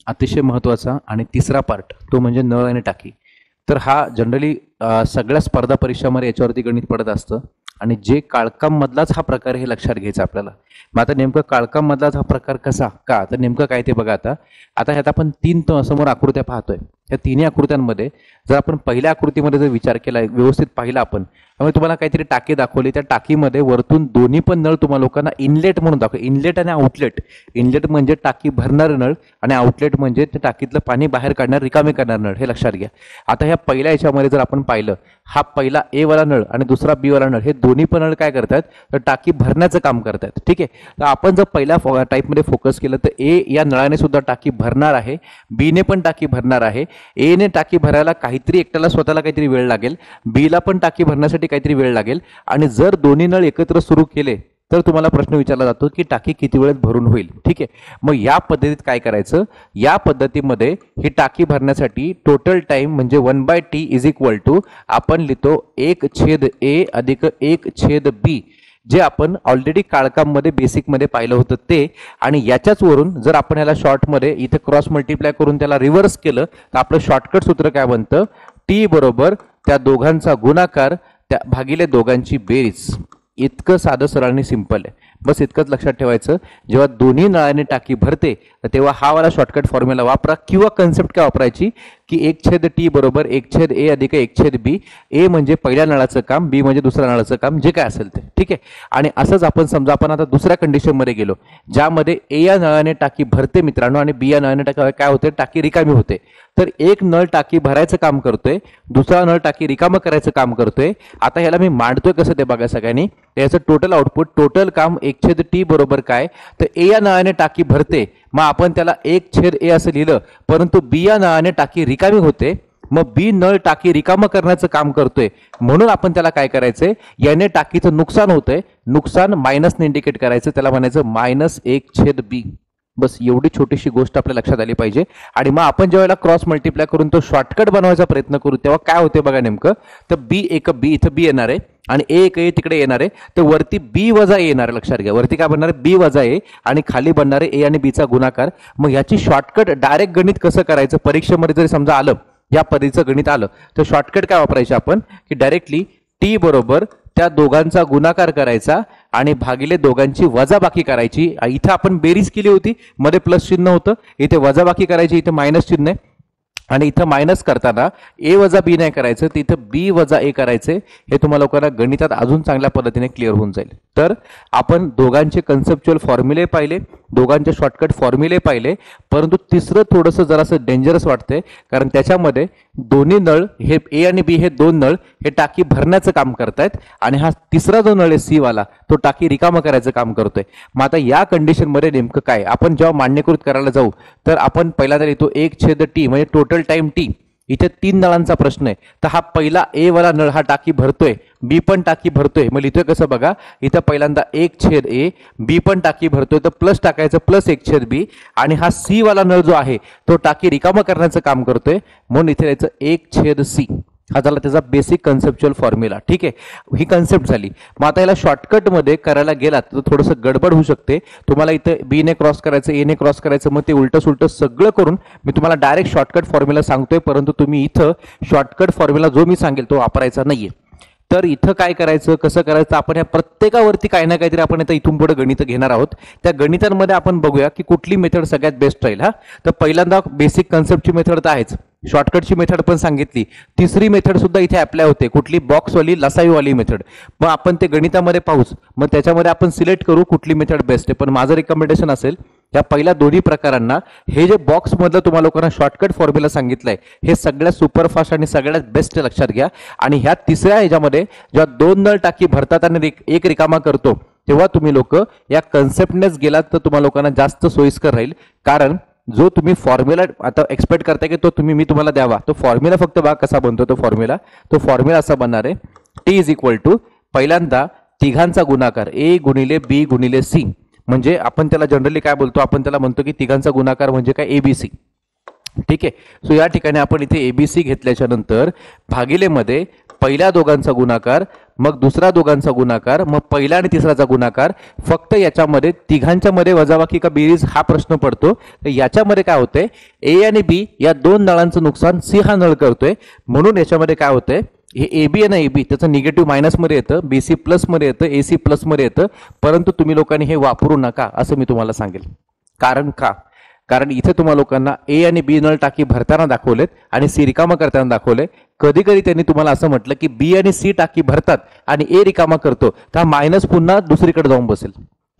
अतिशय महत्त्वाचा आणि तिसरा पार्ट तो म्हणजे नळ आणि टाकी. तर हा जनरली सगळ्या स्पर्धा परीक्षामध्ये याच्यावरती गणित पडत असतं आणि जे काळकाम मधलाच हा प्रकार हे लक्षात घ्यायचा आपल्याला. मग आता नेमकं काळकाम मधलाच हा प्रकार कसा का तर नेमकं काय ते बघा. आता ह्यात आपण तीन समोर आकृत्या पाहतोय. या तिन्ही आकृत्यांमध्ये जर आपण पहिल्या आकृतीमध्ये जर विचार केला व्यवस्थित पाहिला आपण, त्यामुळे तुम्हाला काहीतरी टाकी दाखवली, त्या टाकीमध्ये वरतून दोन्ही पण नळ तुम्हाला लोकांना इनलेट म्हणून दाखवले. इनलेट आणि आउटलेट. इनलेट म्हणजे टाकी भरणारे नळ आणि आउटलेट म्हणजे त्या टाकीतलं पाणी बाहेर काढणार रिकामे करणार नळ, हे लक्षात घ्या. आता ह्या पहिल्या याच्यामध्ये जर आपण पाहिलं, हा पहिला ए वाला नळ आणि दुसरा बी वाला नळ, हे दोन्ही पण नळ काय करतात तर टाकी भरण्याचं काम करतात. ठीक आहे. तर आपण जर पहिल्या टाईपमध्ये फोकस केलं तर ए या नळाने सुद्धा टाकी भरणार आहे, बी ने पण टाकी भरणार आहे. ए ने टाकी भरायला काहीतरी एकट्याला स्वतःला काहीतरी वेळ लागेल, बी ला पण टाकी भरण्यासाठी काहीतरी वेळ लागेल. आणि जर दोन्ही नळ एकत्र सुरू केले तर तुम्हाला प्रश्न विचारला जातो की टाकी किती वेळेत भरून होईल. ठीक आहे. मग या पद्धतीत काय करायचं, या पद्धतीमध्ये ही टाकी भरण्यासाठी टोटल टाइम म्हणजे 1/t इज इक्वल टू आपण लिहितो 1/a अधिक 1/b, जे आपण ऑलरेडी काळकामध्ये बेसिकमध्ये पाहिलं होतं ते. आणि याच्याच वरून जर आपण याला शॉर्टमध्ये इथे क्रॉस मल्टिप्लाय करून त्याला रिव्हर्स केलं तर आपलं शॉर्टकट सूत्र काय बनतं, टी बरोबर त्या दोघांचा गुणाकार त्या भागिले दोघांची बेरीज. इतकं साधं सरळ आणि सिंपल आहे. बस इतकंच लक्षात ठेवायचं. जेव्हा दोन्ही नळाने टाकी भरते तेव्हा हा वाला शॉर्टकट फॉर्म्युला वापरा, किंवा कन्सेप्ट काय वापरायची की 1/t बरोबर 1/a अधिक 1/b. ए म्हणजे पहिल्या नळाचं काम, बी म्हणजे दुसऱ्या नळाचं काम, जे काय असेल ते. ठीक आहे. आणि असंच आपण समजा आपण आता दुसऱ्या कंडिशनमध्ये गेलो, ज्यामध्ये ए या नळाने टाकी भरते मित्रांनो आणि बी या नळाने टाकी काय होते, टाकी रिकामी होते. तर एक नळ टाकी भरायचं काम करतोय, दुसरा नळ टाकी रिकामं करायचं काम करतोय. आता ह्याला मी मांडतोय कसं ते बघा सगळ्यांनी. याचं टोटल आउटपुट, टोटल काम 1/t बरोबर काय तर ए या नळाने टाकी भरते, मग आपण त्याला 1/a असं लिहिलं, परंतु बी या नळाने टाकी रिकामी होते, मग बी नळ टाकी रिकामं करण्याचं काम करतोय, म्हणून आपण त्याला काय करायचंय, याने टाकीचं नुकसान होतंय, नुकसान मायनसने इंडिकेट करायचं, त्याला म्हणायचं -1/b. बस एवढी छोटीशी गोष्ट आपल्या लक्षात आली पाहिजे. आणि मग आपण जेव्हा क्रॉस मल्टिप्लाय करून तो शॉर्टकट बनवायचा प्रयत्न करू तेव्हा काय होते बघा नेमकं, तर बी इथं बी येणार आहे आणि ए तिकडे येणार आहे, तर वरती बी वजा ए येणार आहे. लक्षात घ्या, वरती काय बनणार आहे, बी वजा ए, आणि खाली बनणार आहे ए आणि बीचा गुणाकार. मग याची शॉर्टकट डायरेक्ट गणित कसं करायचं, परीक्षेमध्ये जरी समजा आलं, या पद्धतीचं गणित आलं, तर शॉर्टकट काय वापरायचे आपण की डायरेक्टली टी बरोबर त्या दोघांचा गुणाकार करायचा आणि भागिले दोघांची वजाबाकी करायची. इथं आपण बेरीज केली होती, मध्ये प्लस चिन्ह होतं, इथे वजाबाकी करायची, इथे मायनस चिन्ह आहे. आणि इथं मायनस करताना ए वजा बी नाही करायचं, तर इथं बी वजा ए करायचे. हे तुम्हाला लोकांना गणितात अजून चांगल्या पद्धतीने क्लिअर होऊन जाईल. तर आपण दोघांचे कन्सेप्च्युअल फॉर्म्युले पाहिले, दोघांचे शॉर्टकट फॉर्म्युले पाहिले, परंतु तिसरं थोडंसं जरासं डेंजरस वाटतंय, कारण त्याच्यामध्ये दोन्ही नळ हे ए आणि बी हे दोन नळ हे टाकी भरण्याचं काम करतायत आणि हा तिसरा जो नळ आहे सी वाला तो टाकी रिकामं करायचं काम करतोय. मग आता या कंडिशनमध्ये नेमकं काय, आपण जेव्हा मान्यकृत करायला जाऊ तर आपण पहिल्यांदा लिहितो 1/t म्हणजे टोटल टाइम टी. इथे तीन नळांचा प्रश्न आहे, तर हा पहिला ए वाला नळ हा टाकी भरतोय, बी पण टाकी भरतोय. मग लिहितोय कसं बघा, इथं पहिल्यांदा 1/a, बी पण टाकी भरतोय तर प्लस टाकायचं +1/b, आणि हा सी वाला नळ जो आहे तो टाकी रिकामं करण्याचं काम करतोय, म्हणून इथे यायचं 1/c. हा झाला त्याचा बेसिक कन्सेप्च्युअल फॉर्म्युला. ठीक आहे, ही कन्सेप्ट झाली. मग आता याला शॉर्टकटमध्ये करायला गेलात तर थोडंसं गडबड होऊ शकते. तुम्हाला इथं बी ने क्रॉस करायचं, ए ने क्रॉस करायचं, मग ते उलटं सुलटं सगळं करून मी तुम्हाला डायरेक्ट शॉर्टकट फॉर्म्युला सांगतोय, परंतु तुम्ही इथं शॉर्टकट फॉर्म्युला जो मी सांगेल तो वापरायचा नाहीये. तर इथं काय करायचं, कसं करायचं, आपण या प्रत्येकावरती काही ना काहीतरी आपण आता इथून पुढे गणित घेणार आहोत. त्या गणितांमध्ये आपण बघूया की कुठली मेथड सगळ्यात बेस्ट राहील. तर पहिल्यांदा बेसिक कन्सेप्टची मेथड तर आहेच, शॉर्टकटची मेथड पण सांगितली, तिसरी मेथड सुद्धा इथे अप्लाय होते, कुठली, बॉक्सवाली लसाईवाली मेथड. मग आपण ते गणितामध्ये पाहूच, मग त्याच्यामध्ये आपण सिलेक्ट करू कुठली मेथड बेस्ट आहे. पण माझं रिकमेंडेशन असेल या पहिल्या दोन्ही प्रकारांना, हे जे बॉक्समधलं तुम्हाला लोकांना शॉर्टकट फॉर्म्युला सांगितलंय हे सगळ्यात सुपरफास्ट आणि सगळ्यात बेस्ट लक्षात घ्या. आणि ह्या तिसऱ्या ह्याच्यामध्ये जेव्हा दोन नळ टाकी भरतात आणि एक रिकामा करतो तेव्हा तुम्ही लोक या कन्सेप्टनेच गेलात तर तुम्हाला लोकांना जास्त सोयीस्कर राहील. कारण जो तुम्ही फॉर्म्युला आता एक्सपेक्ट करताय की तो मी तुम्हाला द्यावा, तो फॉर्म्युला फक्त बघा कसा बनतो. तो फॉर्म्युला असा बनणार आहे, टी इज इक्वल टू पहिल्यांदा तिघांचा गुणाकार ए गुणिले बी गुणिले सी, म्हणजे आपण त्याला जनरली काय बोलतो, आपण त्याला म्हणतो की तिघांचा गुणाकार म्हणजे काय, एबीसी. ठीक आहे. सो या ठिकाणी आपण इथे एबीसी घेतल्याच्या नंतर भागिले मध्ये पहिल्या दोघांचा गुणाकार, मग दुसऱ्या दोघांचा गुणाकार, मग पहिला आणि तिसराचा गुणाकार. फक्त याच्यामध्ये तिघांच्या मध्ये वजाबाकी का बेरीज हा प्रश्न पडतो. तर याच्यामध्ये काय होतंय, ए आणि बी या दोन नळांचं नुकसान सी हा नळ करतोय. म्हणून याच्यामध्ये काय होतंय, हे ए बी आहे ना, ए बी त्याचं निगेटिव्ह मायनसमध्ये येतं, बी सी प्लसमध्ये येतं, ए सी प्लसमध्ये येतं. परंतु तुम्ही लोकांनी हे वापरू नका असं मी तुम्हाला सांगेल. कारण का, कारण इथे तुम्हा लोकांना ए आणि बी नळ टाकी भरताना दाखवलेत आणि सी रिकामा करताना दाखवले. कधी कधी त्यांनी तुम्हाला असं म्हटलं की बी आणि सी टाकी भरतात आणि ए रिकामा करतो, तर मायनस पुन्हा दुसरीकडे जाऊन बसेल.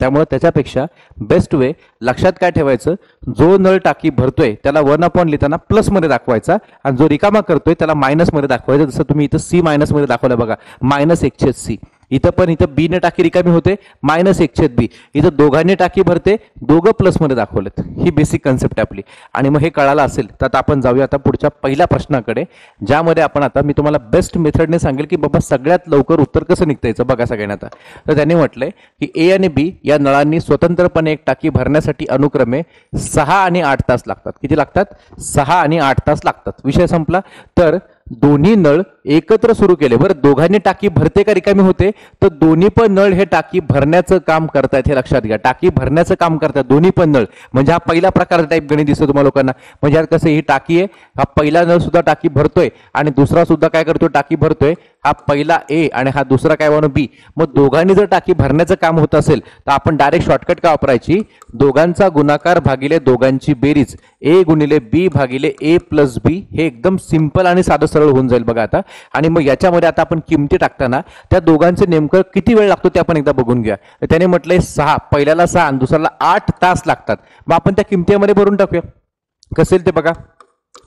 त्यामुळे त्याच्यापेक्षा बेस्ट वे लक्षात काय ठेवायचं, जो नळ टाकी भरतोय त्याला 1 लिहिताना प्लसमध्ये दाखवायचा आणि जो रिकामा करतोय त्याला मायनसमध्ये दाखवायचा. जसं तुम्ही इथं सी मायनसमध्ये दाखवलं बघा, -1/c. इथं पण इथं बी ने टाकी रिकामी होते, -1/b. इथं दोघांनी टाकी भरते, दोघं प्लसमध्ये दाखवलेत. ही बेसिक कन्सेप्ट आपली. आणि मग हे कळालं असेल तर आता आपण जाऊया आता पुढच्या पहिल्या प्रश्नाकडे, ज्यामध्ये आपण आता मी तुम्हाला बेस्ट मेथडने सांगेल की बाबा सगळ्यात लवकर उत्तर कसं निघता यायचं बघा सगळ्यांना. आता तर त्यांनी म्हटलंय की ए आणि बी या नळांनी स्वतंत्रपणे एक टाकी भरण्यासाठी अनुक्रमे 6 आणि 8 तास लागतात. किती लागतात? 6 आणि 8 तास लागतात. विषय संपला. तर दोन्ही नळ एकत्र सुरू केले, बरं दोघांनी टाकी भरते का रिकामी होते, तर दोन्ही पण नळ हे टाकी भरण्याचं काम करतायत. हे लक्षात घ्या, टाकी भरण्याचं काम करतात दोन्ही पण नळ. म्हणजे हा पहिला प्रकार टाईप गणित दिसतो तुम्हाला लोकांना. म्हणजे कसं, ही टाकी आहे, हा पहिला नळ सुद्धा टाकी भरतोय आणि दुसरा सुद्धा काय करतोय, टाकी भरतोय. हा पहिला ए आणि हा दुसरा काय म्हणून बी. मग दोघांनी जर टाकी भरण्याचं काम होत असेल तर आपण डायरेक्ट शॉर्टकट का वापरायची, दोघांचा गुणाकार भागिले दोघांची बेरीज, ए गुणिले बी भागिले ए प्लस बी. हे एकदम सिंपल आणि साधं सरळ होऊन जाईल बघा आता. आणि मग याच्यामध्ये आता आपण किमती टाकताना त्या दोघांचे नेमकं किती वेळ लागतो ते आपण एकदा बघून घ्या. त्याने म्हटलंय 6, पहिल्याला 6 आणि दुसऱ्याला 8 तास लागतात. मग आपण त्या किमतीमध्ये भरून टाकूया. कसेल ते बघा,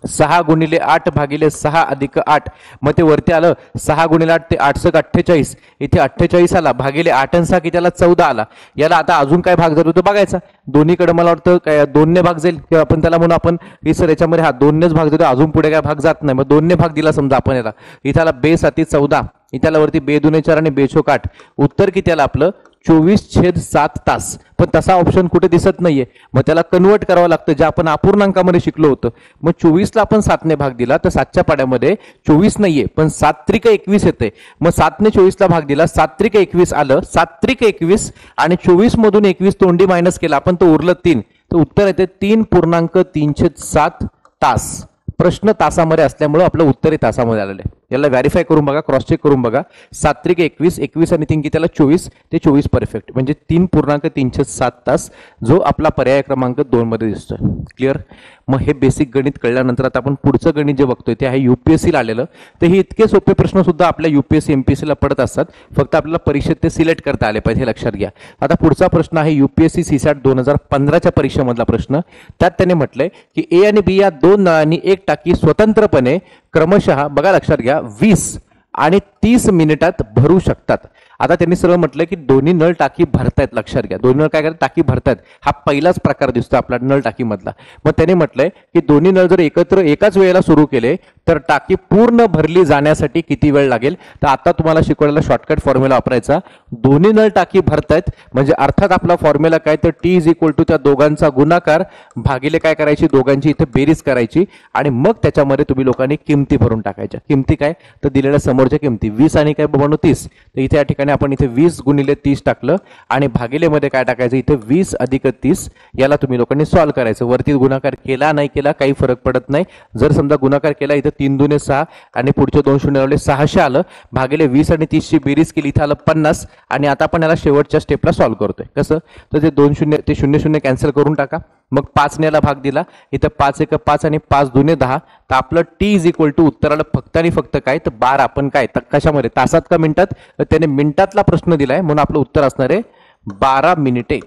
6 गुणिले 8 भागिले 6 अधिक 8. मग ते वरती आलं 6 गुणिले 8 ते 8 × 48. इथे 48 आला भागिले 8 आणि 6 की त्याला 14 आला. याला आता अजून काय भाग जातो तो बघायचा. दोन्हीकडे मला वाटतं काय 2ने भाग जाईल किंवा आपण त्याला म्हणून आपण ही सर याच्यामध्ये हा 2नेच भाग देतो, अजून पुढे काय भाग जात नाही. मग 2ने भाग दिला समजा आपण याला, इथे आला बे 7 14, इथं वरती बे 2 4 आणि बे 4 8. उत्तर किती आलं आपलं 24/7 तास. पण तसा ऑप्शन कुठे दिसत नाहीये. मग त्याला कन्वर्ट करावं लागतं, जे आपण अपूर्णांकामध्ये शिकलो होतं. मग 24ला आपण 7ने भाग दिला तर 7च्या पाड्यामध्ये 24 नाहीये, पण 7 × 21 येते. मग 7ने 24ला भाग दिला, 7 × 21 आलं, 7 × 21 आणि 24 मधून 21 तोंडी मायनस केला आपण, तर उरलं 3. तर उत्तर येते 3.307 तास. प्रश्न तासामध्ये असल्यामुळे आपलं उत्तर हे तासामध्ये आलेलं आहे. याला व्हेरीफाय करून बघा, क्रॉस चेक करून बघा. 7 × 21, 21 आणि 3 की त्याला 24, ते 24 परफेक्ट. म्हणजे 3.307 तास जो आपला पर्याय क्रमांक 2 मध्ये दिसतोय. क्लिअर. मग हे बेसिक गणित कळल्यानंतर आता आपण पुढचं गणित जे बघतोय ते आहे UPSC ला आलेलं. तर हे इतके सोपे प्रश्न सुद्धा आपल्या UPSC MPSC ला पडत असतात. फक्त आपल्याला परीक्षेत ते सिलेक्ट करता आले पाहिजे, हे लक्षात घ्या. आता पुढचा प्रश्न आहे UPSC CSAT 2015च्या परीक्षेमधला प्रश्न. त्यात त्याने म्हटलंय की ए आणि बी या दोन नळांनी एक टाकी स्वतंत्रपणे क्रमशः बघा लक्षात घ्या 20 आणि 30 मिनिटात भरू शकतात. आता त्यांनी सरळ म्हटलं की दोन्ही नळ टाकी भरतायत. लक्षात घ्या, दोन्ही नळ काय करतात, टाकी भरतायत. हा पहिलाच प्रकार दिसतो आपला नळ टाकी मधला. मग त्यांनी म्हटलंय की दोन्ही नळ जर एकत्र एकाच वेळेला सुरू केले तर टाकी पूर्ण भरली जाण्यासाठी किती वेळ लागेल. तर आता तुम्हाला शिकवलेला शॉर्टकट फॉर्म्युला वापरायचा. दोन्ही नळ टाकी भरतायत म्हणजे अर्थात आपला फॉर्म्युला काय, तर T = त्या दोघांचा गुणाकार भागिले काय करायची, दोघांची इथे बेरीज करायची आणि मग त्याच्यामध्ये तुम्ही लोकांनी किमती भरून टाकायच्या. किमती काय, तर दिलेल्या समोरच्या किमती 20 आणि काय बनवू 30. तर इथे या ठिकाणी आपण इथे 20 × 30 टाकलं आणि भागिले मध्ये काय टाकायचं, इथे 20 + 30. याला तुम्ही लोकांनी सॉल्व्ह करायचं. वरती गुणाकार केला नाही केला काही फरक पडत नाही. जर समजा गुणाकार केला, इथे 3 × 2 = 6 आणि पुढचे 2 शून्य लावले 600 आलं. भागिले 20 आणि 30 ची बेरीज केली, इथे आलं 50. आणि आता आपण याला शेवटच्या स्टेपला सॉल्व्ह करतोय. कसं, तर ते 2 शून्य ते 0 0 कॅन्सल करून टाका. मग 5 ने याला भाग दिला, इथं 5 × 5 आणि 5 × 2 = 10. तर आपलं T = उत्तराला फक्त आणि फक्त काय, तर 12. आपण काय कशामध्ये, तासात का मिनिटात, तर त्याने मिनिटातला प्रश्न दिलाय म्हणून आपलं उत्तर असणार आहे 12 मिनिटे.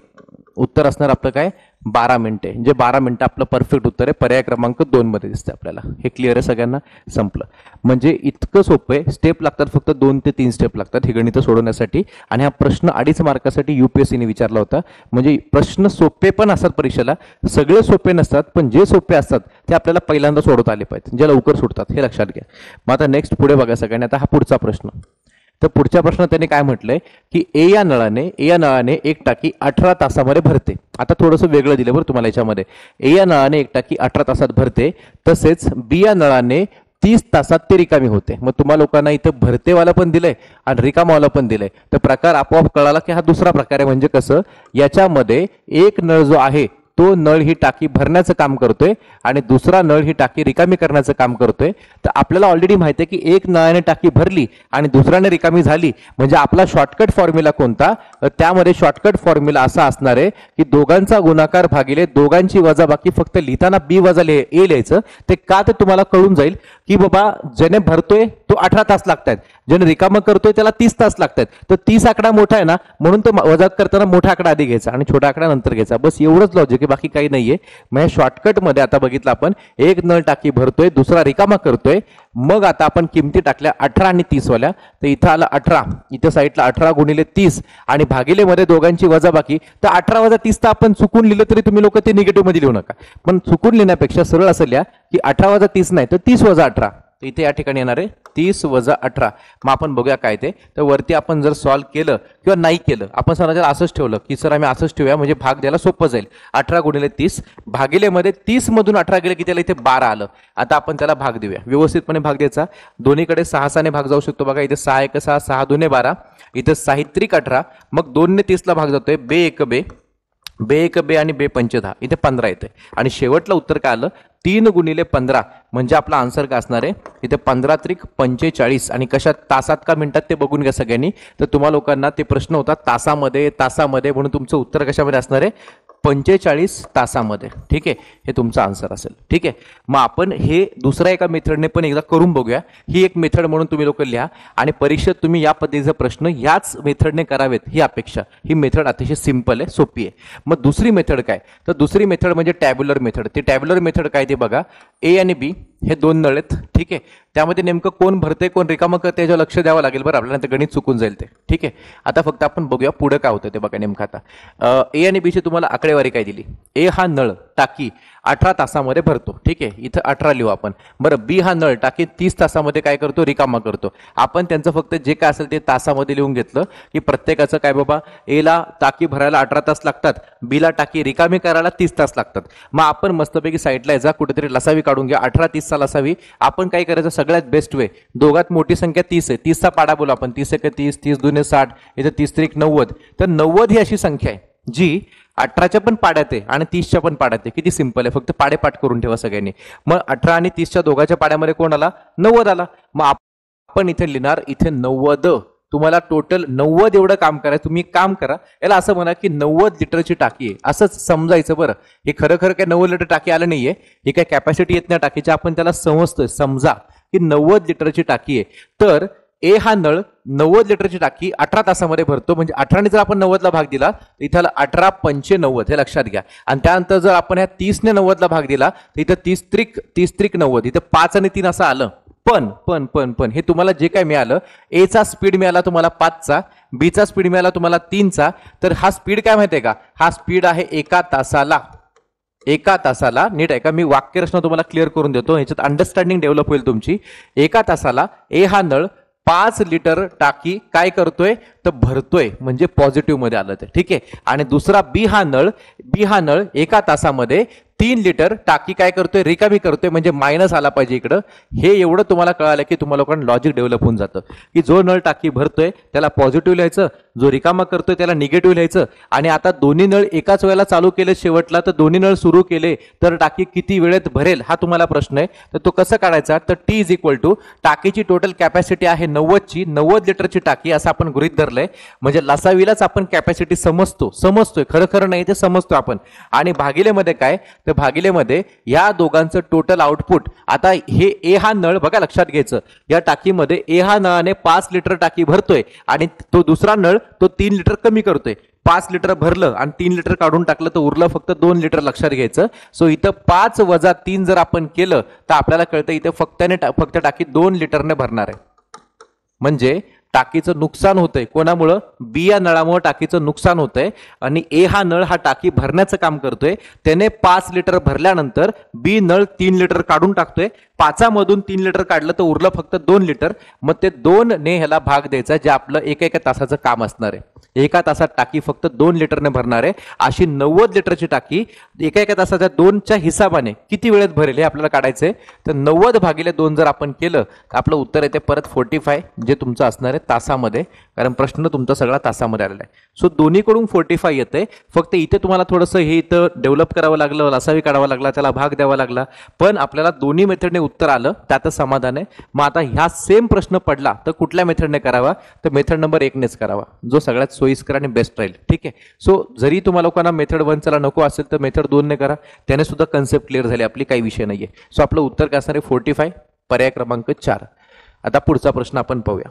उत्तर असणार आपलं काय, 12 मिनिटे. म्हणजे 12 मिनिटं आपलं परफेक्ट उत्तर आहे. पर्याय क्रमांक 2 मध्ये दिसते आपल्याला. हे क्लिअर आहे सगळ्यांना, संपलं. म्हणजे इतकं सोपं आहे. स्टेप लागतात फक्त 2 ते 3 स्टेप लागतात हे गणित सोडवण्यासाठी. आणि हा प्रश्न 2.5 मार्कासाठी UPSC ने विचारला होता. म्हणजे प्रश्न सोपे पण असतात परीक्षेला, सगळे सोपे नसतात, पण जे सोपे असतात ते आपल्याला पहिल्यांदा सोडवता आले पाहिजे, जे लवकर सुटतात, हे लक्षात घ्या. मग आता नेक्स्ट पुढे बघा सगळ्यांनी. आता हा पुढचा प्रश्न. तर पुढच्या प्रश्नात त्यांनी काय म्हटलंय की ए या नळाने एक टाकी 18 तासामध्ये भरते. आता थोडंसं वेगळं दिलं बरं तुम्हाला याच्यामध्ये. ए या नळाने एक टाकी 18 तासात भरते, तसेच बी या नळाने 30 तासात ते रिकामी होते. मग तुम्हा लोकांना इथं भरतेवाला पण दिलंय आणि रिकामावाला पण दिलंय. तर प्रकार आपोआप कळाला की हा दुसरा प्रकार आहे. म्हणजे कसं, याच्यामध्ये एक नळ जो आहे तो नळ ही टाकी भरण्याचं काम करतोय आणि दुसरा नळ ही टाकी रिकामी करण्याचं काम करतोय. तर आपल्याला ऑलरेडी माहिती आहे की एक नळाने टाकी भरली आणि दुसऱ्याने रिकामी झाली म्हणजे आपला शॉर्टकट फॉर्म्युला कोणता, त्यामध्ये शॉर्टकट फॉर्म्युला असा असणार आहे की दोघांचा गुणाकार भागिले दोघांची वजाबाकी. फक्त लिहिताना बी वजा ए लिहायचं. ते का ते तुम्हाला कळून जाईल की बाबा ज्याने भरतोय तो 18 तास लागतात, ज्याने रिकामं करतोय त्याला 30 तास लागतात. तर 30 आकडा मोठा आहे ना, म्हणून तो वजा करताना मोठा आकडा आधी घ्यायचा आणि छोटा आकडा नंतर घ्यायचा. बस एवढंच लॉजिक आहे, बाकी काही नाहीये. मग शॉर्टकट मध्ये आता बघितलं आपण, एक नळ टाकी भरतोय, दुसरा रिकामा करतोय. मग आता आपण किमती टाकल्या 18 आणि 30 वाल्या. तर इथं आलं 18, इथं साईडला 18 गुणिले 30 आणि भागिले मध्ये दोघांची वजाबाकी. तर 18 वजा 30 तर आपण चुकून लिहिलं तरी तुम्ही लोक ते निगेटिव्ह मध्ये लिहू नका, पण चुकून लिहिण्यापेक्षा सरळ असं लिहा की 18 वजा 30 नाही तर 30 वजा 18. इथे या ठिकाणी येणार आहे 30 वजा 18. मग आपण बघूया काय ते. तर वरती आपण जर सॉल्व्ह केलं किंवा नाही केलं, आपण सर असंच ठेवलं की सर आम्ही असंच ठेवूया म्हणजे भाग द्यायला सोपं जाईल. 18 गुणिले 30 भागिले मध्ये 30 मधून 18 गेले की त्याला इथे 12 आलं. आता आपण त्याला भाग देऊया, व्यवस्थितपणे भाग द्यायचा. दोन्हीकडे 6 ने भाग जाऊ शकतो बघा. इथे 6 1 6, 6 2 12, इथे साहित्रिक 18. मग 2 ने 30 ला भाग जातोय, बे 1 बे, बे 1 बे आणि बे 5 10, इथे 15 येते. आणि शेवटला उत्तर काय आलं, 3 गुणिले 15 म्हणजे आपला आन्सर काय असणार आहे इथे 15 त्रिक 45. आणि कशात, तासात का मिनिटात ते बघून घ्या सगळ्यांनी. तर तुम्हा लोकांना ते प्रश्न होता तासामध्ये तासामध्ये, म्हणून तुमचं उत्तर कशामध्ये असणार आहे 45 तासामध्ये. ठीक आहे, हे तुमचा आन्सर असेल. ठीक आहे, मग आपण हे दुसऱ्या एका मेथडने पण एकदा करून बघूया. ही एक मेथड म्हणून तुम्ही लोक लिहा आणि परीक्षेत तुम्ही या पद्धतीचा प्रश्न याच मेथडने करावेत ही अपेक्षा. ही मेथड अतिशय सिंपल आहे, सोपी आहे. मग दुसरी मेथड काय, तर दुसरी मेथड म्हणजे टॅब्युलर मेथड. ती टॅब्युलर मेथड काय ते बघा. ए आणि बी हे दोन नळ आहेत. ठीक आहे, त्यामध्ये नेमकं कोण भरते कोण रिकामं करते याच्यावर लक्ष द्यावं लागेल बरं, आपल्याला ते गणित चुकून जाईल ते. ठीक आहे, आता फक्त आपण बघूया पुढे काय होतं ते बघा. नेमकं आता ए आणि बी ची तुम्हाला आकडेवारी काय दिली. ए हा नळ टाकी 18 तासामध्ये भरतो. ठीक आहे, इथं 18 लिहू आपण. बरं, बी हा नळ टाकी 30 तासामध्ये काय करतो, रिकामा करतो. आपण त्यांचं फक्त जे काय असेल ते तासामध्ये लिहून घेतलं की प्रत्येकाचं काय बाबा, ए ला टाकी भरायला 18 तास लागतात, बी ला टाकी रिकामी करायला 30 तास लागतात. मग आपण मस्तपैकी साईडला यायचा, कुठेतरी लसावी काढून घ्या. 18 30 चा लसावी. आपण काय करायचं, सगळ्यात बेस्ट वे, दोघात मोठी संख्या 30 आहे, 30 चा पाडा बोला आपण. 30 1 30, 30 2 60, इथे 30 3 90. तर 90 ही अशी संख्या आहे जी 18च्या पण पाड्यात आहे आणि 30च्या पण पाड्यात आहे. किती सिंपल आहे, फक्त पाडे पाठ करून ठेवा सगळ्यांनी. मग 18 आणि 30च्या दोघांच्या पाड्यामध्ये कोण आला, 90 आला. मग आपण इथे लिहिणार इथे 90. तुम्हाला टोटल 90 एवढं काम करायचं. तुम्ही काम करा, याला असं म्हणा की 90 लिटरची टाकी आहे असंच समजायचं. बरं, हे खरं खरं काय 90 लिटर टाकी आलं नाहीये, ही काय कॅपॅसिटी येत नाही टाकीची, आपण त्याला समजतोय. समजा की 90 लिटरची टाकी आहे. तर ए हा नळ 90 लिटरची टाकी 18 तासामध्ये भरतो. म्हणजे 18 जर आपण 90 ला भाग दिला तर इथं 18 पंचे 90, हे लक्षात घ्या. आणि त्यानंतर जर आपण ह्या 30 ने 90 ला भाग दिला तर इथं 30 त्रिक 90, इथं 5 आणि 3 असं आलं. पण हे तुम्हाला जे काय मिळालं, ए चा स्पीड मिळाला तुम्हाला 5चा, बी चा स्पीड मिळाला तुम्हाला 3चा. तर हा स्पीड काय माहितीये का, हा स्पीड आहे एका तासाला. एका तासाला, नीट आहे का, मी वाक्यरचना तुम्हाला क्लिअर करून देतो, ह्याच्यात अंडरस्टँडिंग डेव्हलप होईल तुमची. एका तासाला ए हा नळ 5 लिटर टाकी काय करतोय तर भरतोय, म्हणजे पॉझिटिव्ह मध्ये आलं ते. ठीक आहे, आणि दुसरा बी हा नळ एका तासामध्ये 3 लिटर टाकी काय करतोय, रिकामी करतोय, म्हणजे मायनस आला पाहिजे इकडं. हे एवढं तुम्हाला कळालं की तुम्हाला लोकांना लॉजिक डेव्हलप होऊन जातं की जो नळ टाकी भरतोय त्याला पॉझिटिव्ह लिहायचं, जो रिकामा करतोय त्याला निगेटिव्ह लिहायचं. आणि आता दोन्ही नळ एकाच वेळेला चालू केले शेवटला, तर दोन्ही नळ सुरू केले तर टाकी किती वेळेत भरेल हा तुम्हाला प्रश्न आहे. तर तो कसं काढायचा, तर टी इज इक्वल टू टाकीची टोटल कॅपॅसिटी आहे 90 लिटरची टाकी असं आपण गृहीत धरलंय. म्हणजे लसावीलाच आपण कॅपॅसिटी समजतोय, खरं नाही ते समजतो आपण. आणि भागिलेमध्ये काय, तर भागिलेमध्ये या दोघांचं टोटल आउटपुट. आता हे ए हा नळ बघा, लक्षात घ्यायचं, या टाकीमध्ये ए हा नळाने 5 लिटर टाकी भरतोय आणि तो दुसरा नळ तो 3 लिटर कमी करतोय. 5 लिटर भरलं आणि 3 लिटर काढून टाकलं तर उरलं फक्त 2 लिटर, लक्षात घ्यायचं. सो इथं 5 वजा 3 जर आपण केलं तर आपल्याला कळतं इथं फक्त टाकी 2 लिटरने भरणार आहे. म्हणजे टाकीचं नुकसान होतंय. कोणामुळं? बी या नळामुळे टाकीचं नुकसान होतंय आणि ए हा नळ हा टाकी भरण्याचं काम करतोय. त्याने 5 लिटर भरल्यानंतर बी नळ 3 लिटर काढून टाकतोय. 5मधून 3 लिटर काढलं तर उरलं फक्त 2 लिटर. मग ते 2 ने ह्याला भाग द्यायचा, जे आपलं एका तासाचं काम असणार आहे. एका तासात टाकी फक्त 2 लिटरने भरणार आहे. अशी 90 लिटरची टाकी एका तासाच्या 2च्या हिसाबाने किती वेळेत भरेल हे आपल्याला काढायचंय. तर 90 भागिले 2 जर आपण केलं तर आपलं उत्तर येते परत 45, जे तुमचं असणार आहे तासामध्ये, कारण प्रश्न तुमचा सगळा तासामध्ये आलेला आहे. सो दोन्हीकडून 45 येते. फक्त इथे तुम्हाला थोडंसं हे इथं डेव्हलप करावं लागलं, लसावी काढावा लागला, त्याला भाग द्यावा लागला, पण आपल्याला दोन्ही मेथडने उत्तर आलं, त्यातच समाधान आहे. मग आता ह्या सेम प्रश्न पडला तर कुठल्या मेथडने करावा? तर मेथड नंबर 1 नेच करावा, जो सगळ्यात सोयीस्कर आणि बेस्ट राहील. ठीक आहे. सो जरी तुम्हाला लोकांना मेथड 1 चला नको असेल तर मेथड 2 ने करा, त्याने सुद्धा कन्सेप्ट क्लिअर झाली आपली, काही विषय नाहीये. सो आपलं उत्तर काय असणार आहे? 45, पर्याय क्रमांक 4. आता पुढचा प्रश्न आपण पाहूया.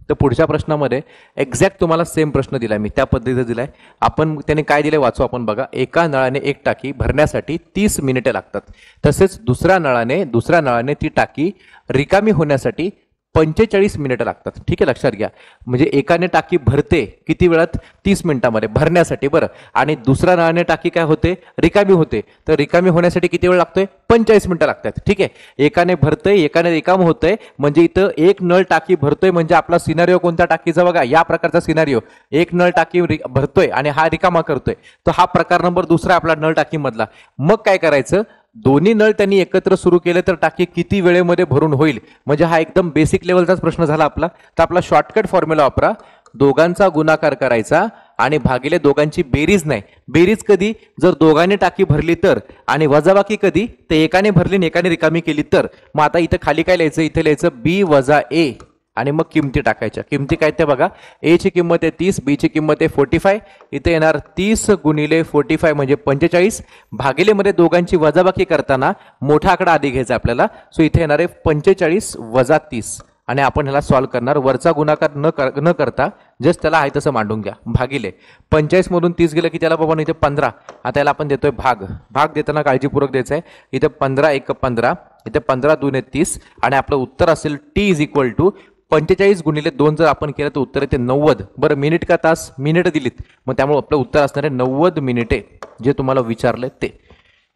तर पुढच्या प्रश्नामध्ये एक्झॅक्ट तुम्हाला सेम प्रश्न दिलाय मी, त्या पद्धतीचा दिलाय. आपण त्याने काय दिले वाचू आपण बघा. एका नळाने एक टाकी भरण्यासाठी 30 मिनिटे लागतात. तसेच दुसऱ्या नळाने ती टाकी रिकामी होण्यासाठी 45 मिनिटं लागतात. ठीक आहे, लक्षात घ्या. म्हणजे एकाने टाकी भरते किती वेळात? 30 मिनिटांमध्ये भरण्यासाठी. बरं, आणि दुसऱ्या नळाने टाकी काय होते? रिकामी होते. तर रिकामी होण्यासाठी किती वेळ लागतोय? 45 मिनिटं लागतात. ठीक आहे. एकाने भरतंय, एकाने रिकाम होतंय. म्हणजे इथं एक नळ टाकी भरतोय, म्हणजे आपला सिनारिओ कोणत्या टाकीचा बघा, या प्रकारचा सिनारिओ. एक नळ टाकी भरतोय आणि हा रिकामा करतोय. तर हा प्रकार नंबर 2 आपला नळ टाकी मधला. मग काय करायचं? दोन्ही नळ त्यांनी एकत्र सुरू केले तर टाकी किती वेळेमध्ये भरून होईल? म्हणजे हा एकदम बेसिक लेवलचाच प्रश्न झाला आपला. तर आपला शॉर्टकट फॉर्म्युला वापरा. दोघांचा गुणाकार करायचा आणि भागिले दोघांची बेरीज नाही. बेरीज कधी? जर दोघांनी टाकी भरली तर, आणि वजाबाकी कधी? ते एकाने भरली आणि एकाने रिकामी केली तर. मग आता इथं खाली काय लिहायचं? इथे लिहायचं बी वजा ए आणि मग किमती टाकायच्या. किमती काय ते बघा. ए ची किंमत आहे 30, बी ची किंमत आहे 45. इथे येणार 30 गुणिले 45 म्हणजे 45. भागिलेमध्ये दोघांची वजाबाकी करताना मोठा आकडा आधी घ्यायचा आपल्याला. सो इथे येणार आहे 45 वजा 30 आणि आपण ह्याला सॉल्व्ह करणार. वरचा गुणाकार न करता जस्ट त्याला आहे तसं मांडून घ्या. भागिले 45 मधून 30 गेलं की त्याला बाबा इथे 15. आता याला आपण देतोय भाग देताना काळजीपूर्वक द्यायचा आहे. इथे 15 1 15, इथे 15 2 30 आणि आपलं उत्तर असेल टी इज इक्वल टू 45 गुणिले 2 जर आपण केलं तर उत्तर येते 90. बरं, मिनिट का तास? मिनिट दिलीत, मग त्यामुळे आपलं उत्तर असणार आहे 90 मिनिटे, जे तुम्हाला विचारलंय ते.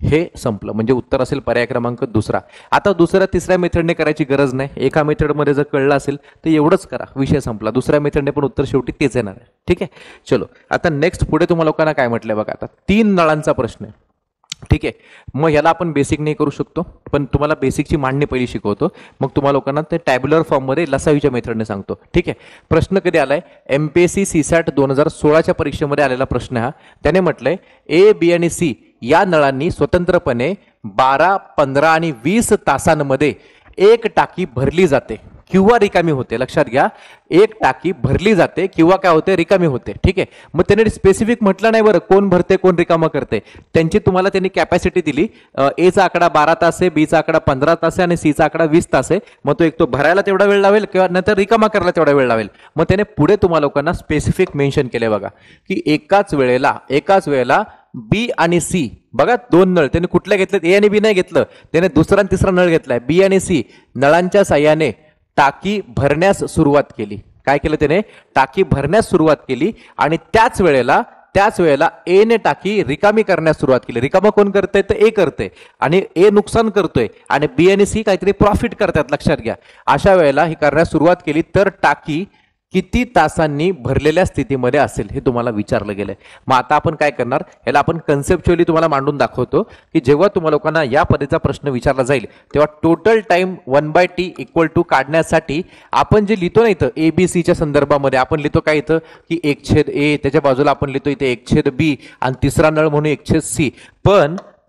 हे संपलं. म्हणजे उत्तर असेल पर्याय क्रमांक 2. आता दुसऱ्या तिसऱ्या मेथडने करायची गरज नाही. एका मेथडमध्ये जर कळलं असेल तर एवढंच करा, विषय संपला. दुसऱ्या मेथडने पण उत्तर शेवटी तेच येणार आहे. ठीक आहे. चलो, आता नेक्स्ट पुढे तुम्हाला लोकांना काय म्हटलंय बघा. आता 3 नळांचा प्रश्न आहे. ठीक आहे. मग याला आपण बेसिक नाही करू शकतो, पण तुम्हाला बेसिकची मांडणी पहिली शिकवतो. मग तुम्हाला लोकांना ते टॅब्युलर फॉर्ममध्ये लसावीच्या मेथडने सांगतो. ठीक आहे. प्रश्न कधी आलाय? एमपीएससी सीसॅट 2016च्या परीक्षेमध्ये आलेला प्रश्न हा. त्याने म्हटलंय ए, बी आणि सी या नळांनी स्वतंत्रपणे 12, 15 आणि 20 तासांमध्ये एक टाकी भरली जाते किंवा रिकामी होते. लक्षात घ्या, एक टाकी भरली जाते किंवा काय होते? रिकामी होते. ठीक आहे. मग त्याने स्पेसिफिक म्हटलं नाही बरं, कोण भरते कोण रिकामा करते. त्यांची तुम्हाला त्यांनी कॅपॅसिटी दिली. ए चा आकडा 12 तास आहे, बी चा आकडा 15 तास आहे आणि सी चा आकडा 20 तास आहे. मग तो एक तो भरायला तेवढा वेळ लावेल किंवा नंतर रिकामा करायला तेवढा वेळ लावेल. मग त्याने पुढे तुम्हाला लोकांना स्पेसिफिक मेन्शन केले बघा, की एकाच वेळेला बी आणि सी बघा, 2 नळ त्याने कुठल्या घेतलेत? ए आणि बी नाही घेतलं, त्याने दुसरा आणि तिसरा नळ घेतलाय. बी आणि सी नळांच्या साह्याने टाकी भरण्यास सुरुवात केली. काय केलं त्याने? टाकी भरण्यास सुरुवात केली आणि त्याच वेळेला ए ने टाकी रिकामी करण्यास सुरुवात केली. रिकामा कोण करतंय? तर ए करते आणि ए नुकसान करतोय आणि बी आणि सी काहीतरी प्रॉफिट करतात. लक्षात घ्या. अशा वेळेला ही करण्यास सुरुवात केली तर टाकी किती तासांनी भरलेल्या स्थितीमध्ये असेल हे तुम्हाला विचारलं गेलंय. मग आता आपण काय करणार? याला आपण कन्सेप्च्युअली तुम्हाला मांडून दाखवतो, की जेव्हा तुम्हाला लोकांना या पद्धतीचा प्रश्न विचारला जाईल तेव्हा total time 1/t equal to काढण्यासाठी आपण जे लिहितो ना इथं एबीसीच्या संदर्भामध्ये आपण लिहितो काय इथं, की 1/a, त्याच्या बाजूला आपण लिहितो इथे 1/b आणि तिसरा नळ म्हणून 1/c.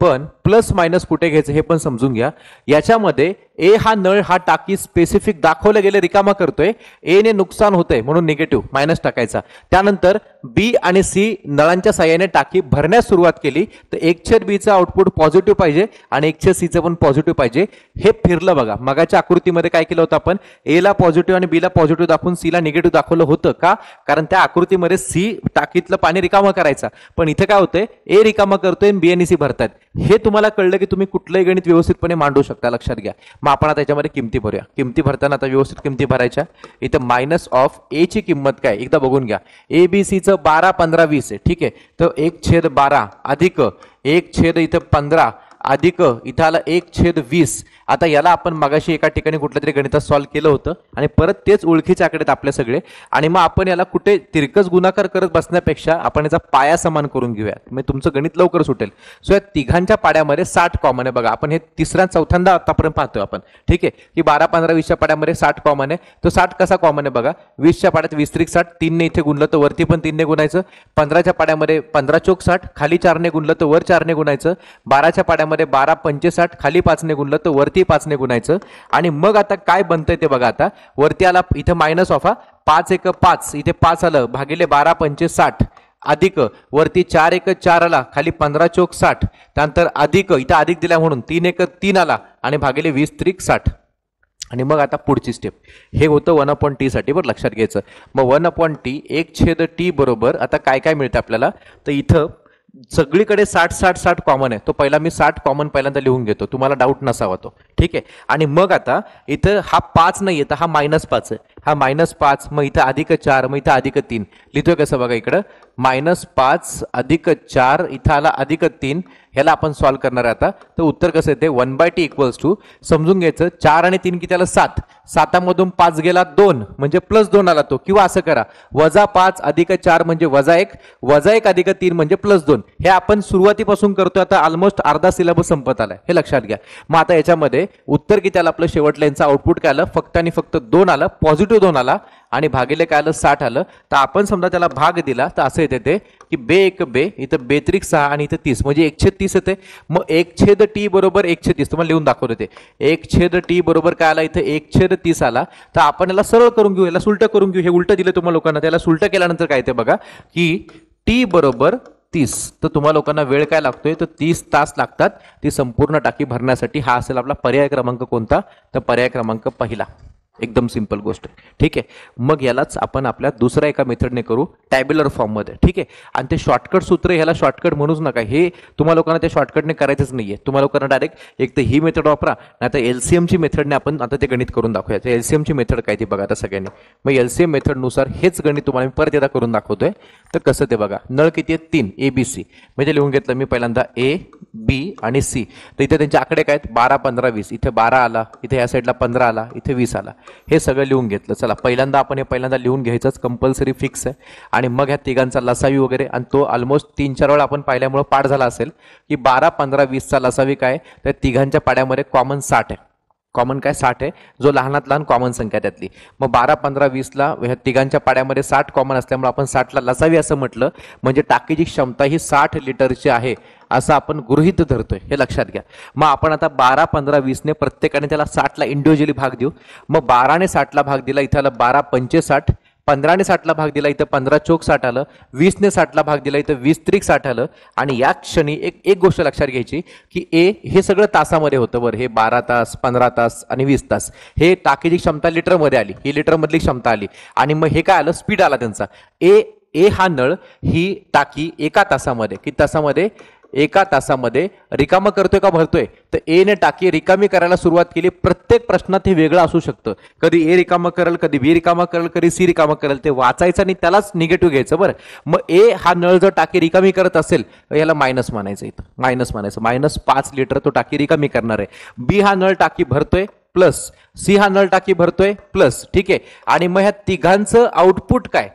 पण प्लस मायनस कुठे घ्यायचं हे पण समजून घ्या. याच्यामध्ये ए हा नळ हा टाकी स्पेसिफिक दाखवलं गेले रिकामा करतोय, ए ने नुकसान होतंय म्हणून निगेटिव्ह मायनस टाकायचा. त्यानंतर बी आणि सी नळांच्या साह्याने टाकी भरण्यास सुरुवात केली तर 1/b चं आउटपुट पॉझिटिव्ह पाहिजे आणि 1/c चं पण पॉझिटिव्ह पाहिजे. हे फिरलं बघा. मगाच्या आकृतीमध्ये काय केलं होतं आपण? ए ला पॉझिटिव्ह आणि बी ला पॉझिटिव्ह दाखवून सी ला निगेटिव्ह दाखवलं होतं का? कारण त्या आकृतीमध्ये सी टाकीतलं पाणी रिकामा करायचा, पण इथे काय होतंय? ए रिकामा करतोय आणि बी आणि सी भरतात. हे तुम्हाला तुम्हाला कळलं की तुम्ही कुठलंही गणित व्यवस्थितपणे मांडू शकता, लक्षात घ्या. मग आपण आता याच्यामध्ये किमती भरूया. किमती भरताना आता व्यवस्थित किमती भरायच्या. इथं मायनस ऑफ ए ची किंमत काय एकदा बघून घ्या. ए बी सी चं 12, 15, 20 आहे. ठीक आहे, तर 1/12 अधिक 1/ इथं 15 अधिक इथं आलं 1/20. आता याला आपण मगाशी एका ठिकाणी कुठल्या तरी गणितात सॉल्व्ह केलं होतं आणि परत तेच ओळखीचे आकडे आपले सगळे, आणि मग आपण याला कुठे तिरकस गुणाकार करत बसण्यापेक्षा आपण याचा पाया समान करून घेऊया, म्हणजे तुमचं गणित लवकर सुटेल. सो या तिघांच्या पाड्यामध्ये 60 कॉमन आहे. बघा आपण हे तिसऱ्या चौथ्यांदा आतापर्यंत पाहतोय आपण. ठीक आहे, की 12, 15, 20च्या पाड्यामध्ये 60 कॉमन आहे. तो 60 कसा कॉमन आहे बघा. 20च्या पाड्यात 20 त्रिक 60, 3 ने इथे गुणलं तर वरती पण 3 ने गुणायचं. 15च्या पाड्यामध्ये 15 चोक 60, खाली 4 ने गुणलं तर वर 4 ने गुणायचं. 12च्या पाड्यामध्ये 12 पंचे 60, खाली 5 ने गुणलं तर वरती 5 ने गुणायचं. आणि मग आता काय बनतंय ते बघा. आता वरती आला इथे मायनस ऑफ 5 1 5, इथे 5 आलं भागिले 12 पंचे 60 अधिक वरती 4 1 4 आला, खाली 15 चोक 60, त्यानंतर अधिक इथे अधिक दिला म्हणून 3 1 3 आला आणि भागिले 20 त्रिक 60. आणि मग आता पुढची स्टेप हे होतं 1/t साठी, बरं लक्षात घ्यायचं. मग 1/t 1/t बरोबर आता काय काय मिळतं आपल्याला, तर इथं सगळीकडे 60 60 60 कॉमन आहे. तो पहिला मी 60 कॉमन पहिल्यांदा लिहून घेतो, तुम्हाला डाऊट नसावा तो. ठीक आहे, आणि मग आता इथं हा 5 नाही येतं, हा -5 आहे. हा -5, मग इथं अधिक 4, मग इथं अधिक 3 लिहितोय कसं बघा. इकडं -5 अधिक 4, इथं आला अधिक 3. ह्याला आपण सॉल्व्ह करणार आहे आता. तर उत्तर कसं येते 1/t इक्वल्स टू, समजून घ्यायचं 4 आणि 3 किती आलं 7, 7मधून 5 गेला 2 म्हणजे +2 आला तो. किंवा असं करा -5 अधिक 4 म्हणजे -1, -1 अधिक 3 म्हणजे +2. हे आपण सुरुवातीपासून करतोय, आता ऑलमोस्ट अर्धा सिलेबस संपत आलाय, हे लक्षात घ्या. मग आता याच्यामध्ये उत्तर किती आलं आपलं, शेवट लाईनचं आउटपुट काय आलं, फक्त आणि फक्त 2 आलं, पॉझिटिव्ह 2 आला आणि भागिले काय आलं 60 आलं. तर आपण समजा त्याला भाग दिला तर असं येते ते की बे 1 बे, इथं बेत्रिक 6 आणि इथं 30 म्हणजे 1/30 येते. मग 1/t बरोबर 1/30 तुम्हाला लिहून दाखवतो ते. 1/t बरोबर काय आला, इथं 1/30 आला. तर आपण याला सरळ करून घेऊ, याला सुलट करून घेऊ. हे उलट दिलं तुम्हाला लोकांना, त्याला सुलट केल्यानंतर काय ते बघा की t बरोबर 30. तर तुम्हाला लोकांना वेळ काय लागतोय, तर 30 तास लागतात ती संपूर्ण टाकी भरण्यासाठी. हा असेल आपला पर्याय क्रमांक कोणता, तर पर्याय क्रमांक पहिला. एकदम सिंपल गोष्ट. ठीक आहे, मग यालाच आपण आपल्या दुसऱ्या एका मेथडने करू टॅब्युलर फॉर्ममध्ये. ठीक आहे, आणि ते शॉर्टकट सूत्र ह्याला शॉर्टकट म्हणूच नका, हे तुम्हाला लोकांना त्या शॉर्टकटने करायचंच नाहीये. तुम्हाला लोकांना डायरेक्ट एक तर ही मेथड वापरा, नाही तर एलसीएमची मेथडने आपण आता ते गणित करून दाखवूया. तर एलसीएमची मेथड काय ती बघा आता सगळ्यांनी. मग एलसीएम मेथडनुसार हेच गणित तुम्हाला मी परत एकदा करून दाखवतोय. तर कसं ते बघा, नळ किती आहेत 3, ABC म्हणजे लिहून घेतलं मी पहिल्यांदा A B आणि C. तर इथे त्यांचे आकडे काय आहेत 12 15 20, इथे 12 आला, इथे या साईडला 15 आला, इथे 20 आला. हे सगळं लिहून घेतलं. चला पहिल्यांदा आपण हे पहिल्यांदा लिहून घ्यायचंच, कंपल्सरी फिक्स आहे. आणि मग ह्या तिघांचा लसावी वगैरे, आणि तो ऑलमोस्ट 3-4 वेळा आपण पाहिल्यामुळे पाठ झाला असेल की 12 15 20चा लसावी काय, तर तिघांच्या पाड्यामध्ये कॉमन 60 आहे. कॉमन काय 60 आहे, जो लहानात लहान कॉमन संख्या त्यातली. मग 12 15 20ला ह्या तिघांच्या पाड्यामध्ये 60 कॉमन असल्यामुळे आपण 60ला लसावी असं म्हटलं, म्हणजे टाकीची क्षमता ही 60 लिटरची आहे असं आपण गृहीत धरतोय, हे लक्षात घ्या. मग आपण आता 12 15 20ने प्रत्येकाने त्याला 60ला इंडिव्हिज्युअली भाग देऊ. मग 12ने 60ला भाग दिला, इथं आलं 12 पंचे 60. 15ने 60ला भाग दिला, इथं 15 चोक 60 आलं. 20ने 60ला भाग दिला, इथं 20 त्रिक 60 आलं. आणि या क्षणी एक गोष्ट लक्षात घ्यायची की ए हे सगळं तासामध्ये होतं. बरं, हे 12 तास 15 तास आणि 20 तास, हे टाकीची क्षमता लिटरमध्ये आली, ही लिटरमधली क्षमता आली. आणि मग हे काय आलं, स्पीड आला त्यांचा. ए हा नळ ही टाकी एका तासामध्ये, किती तासामध्ये, एका तासामध्ये रिकामं करतोय का भरतोय, तर ए ने टाकी रिकामी करायला सुरुवात केली. प्रत्येक प्रश्नात हे वेगळं असू शकतं, कधी ए रिकामं करेल, कधी बी रिकामं करेल, कधी सी रिकामं करेल. ते वाचायचं आणि त्यालाच निगेटिव्ह घ्यायचं. बरं, मग ए हा नळ जर टाकी रिकामी करत असेल याला मायनस मानायचं, इथं मायनस मानायचं. -5 लिटर तो टाकी रिकामी करणार आहे. बी हा नळ टाकी भरतोय प्लस, सी हा नळ टाकी भरतोय प्लस. ठीक आहे, आणि मग ह्या तिघांचं आउटपुट काय,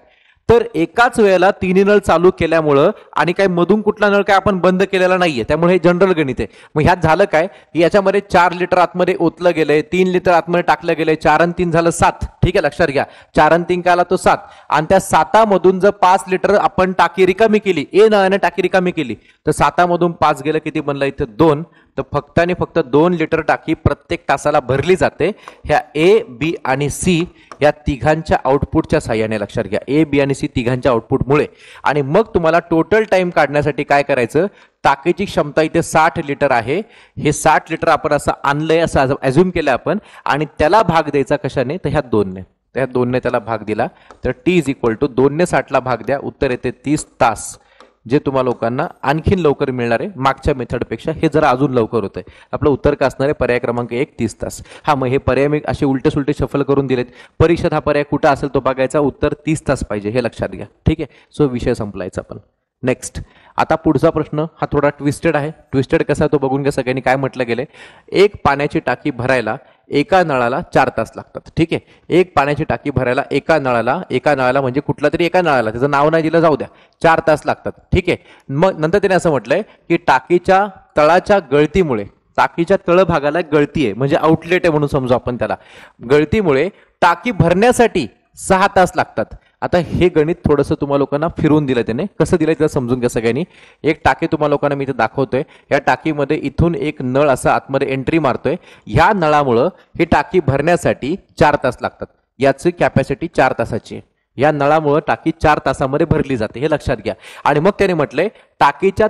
तर एकाच वेळेला तिन्ही नळ चालू केल्यामुळं, आणि काय मधून कुठला नळ काय आपण बंद केलेला नाहीये, त्यामुळे हे जनरल गणित आहे. मग ह्यात झालं काय, याच्यामध्ये 4 लिटर आतमध्ये ओतलं गेलंय, 3 लिटर आतमध्ये टाकलं गेलंय, 4 आणि 3 झालं 7. ठीक आहे, लक्षात घ्या, 4 आणि 3 काय आला, तो 7. आणि त्या 7मधून जर 5 लिटर आपण टाकी रिकामी केली, ए नळाने टाकी रिकामी केली, तर 7मधून 5 गेलं, किती बनलं इथं 2. तर फक्त आणि फक्त 2 लिटर टाकी प्रत्येक तासाला भरली जाते ह्या ए बी आणि सी या तिघांच्या आउटपुटच्या साह्याने. लक्षात घ्या, ए बी आणि सी तिघांच्या आउटपुटमुळे. आणि मग तुम्हाला टोटल टाइम काढण्यासाठी काय करायचं, टाकीची क्षमता इथे 60 लिटर आहे, हे 60 लिटर आपण असं आणलंय, असं अझ्युम केलं आपण, आणि त्याला भाग द्यायचा कशाने, तर ह्या 2ने. त्या 2ने त्याला भाग दिला, तर टी इज इक्वल टू 2ने 60ला भाग द्या, उत्तर येते 30 तास. जे तुम्हा लोकांना आणखीन लवकर मिळणार आहे मागच्या मेथडपेक्षा. हे जरा अजून लवकर होतंय. आपलं उत्तर काय असणार आहे? पर्याय क्रमांक 1 30 तास. हा, मग हे पर्याय मी असे उलटे सुलटे शफल करून दिलेत. परीक्षेत हा पर्याय कुठं असेल तो बघायचा. उत्तर 30 तास पाहिजे हे लक्षात घ्या. ठीक आहे. सो विषय संपलायचा आपण. नेक्स्ट, आता पुढचा प्रश्न हा थोडा ट्विस्टेड आहे. ट्विस्टेड कसा तो बघून घ्या सगळ्यांनी. काय म्हटलं गेले? एक पाण्याची टाकी भरायला एका नळाला 4 तास लागतात. ठीक आहे. एक पाण्याची टाकी भरायला एका नळाला म्हणजे कुठला तरी एका नळाला, त्याचं नाव नाही दिलं जाऊ द्या, 4 तास लागतात. ठीक आहे. मग नंतर त्याने असं म्हटलंय की टाकीच्या तळाच्या गळतीमुळे, टाकीच्या तळभागाला गळती आहे म्हणजे आउटलेट आहे म्हणून समजू आपण त्याला, गळतीमुळे टाकी भरण्यासाठी 6 तास लागतात. आता हे गणित थोडंसं तुम्हा लोकांना फिरवून दिलं त्याने. कसं दिलंय त्याला समजून घ्या सगळ्यांनी. एक टाकी तुम्हा लोकांना मी इथे दाखवतोय. या टाकीमध्ये इथून एक नळ असा आतमध्ये एंट्री मारतोय. ह्या नळामुळं ही टाकी भरण्यासाठी 4 तास लागतात. याची कॅपॅसिटी 4 तासाची आहे. या नळामुळं टाकी 4 तासामध्ये भरली जाते हे लक्षात घ्या. आणि मग त्याने म्हटलंय टाकीच्या